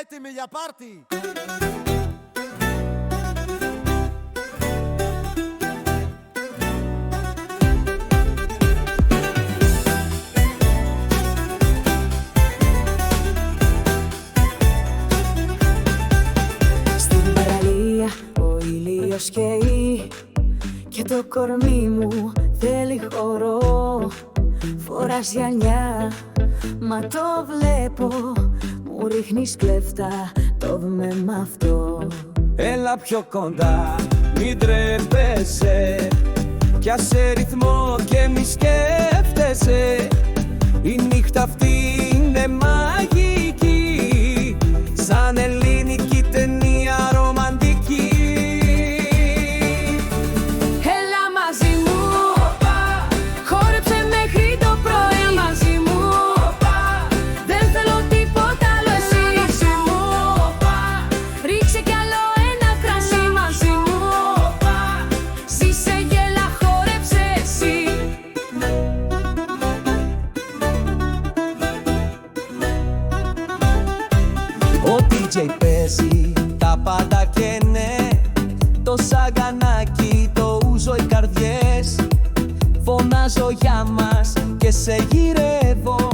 έτοιμοι για πάρτι? Στην παραλία ο ήλιος καίει και το κορμί μου θέλει χορό. Φοράς γυαλιά, μα το βλέπω, μου ρίχνεις κλέφτα, το δούμε μ' αυτό. Έλα πιο κοντά, μην τρέπεσαι, πιάσε ρυθμό και μη σκέφτεσαι. Η νύχτα αυτή είναι μαγική, σαν ελληνική ταινία ρομαντική. Έλα μαζί μου, χόρεψε μέχρι το πρωί μαζί μου. Δεν θέλω τίποτα άλλο εσύ μαζί μου. Ρίξε κι άλλο ένα κρασί μαζί μου. Ζήσε, γέλα, χόρεψε εσύ. Ο DJ παίζει τα πάντα και ναι, το σαγανάκι, το ούζο, οι καρδιές. Φωνάζω για μας και σε γυρεύω,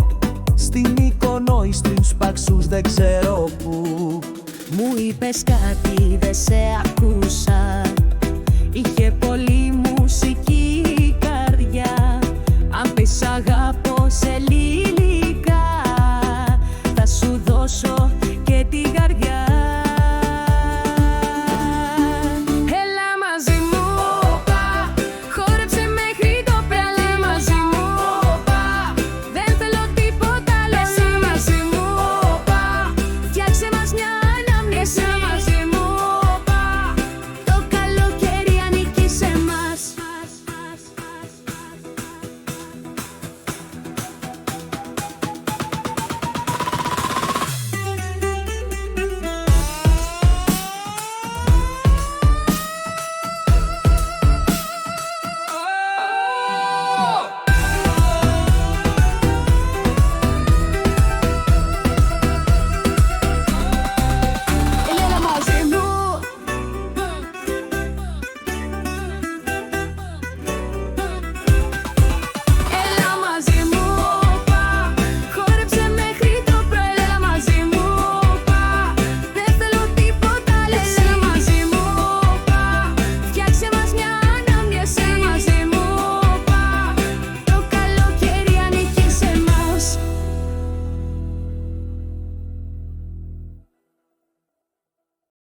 στην Μύκονο ή στους Παξούς δεν ξέρω πού. Μου είπες κάτι, δεν σε ακούσα. Είχε πολύ μουσική η καρδιά. Αν πεις αγαπώ σε λιλικά, θα σου δώσω και την καρδιά.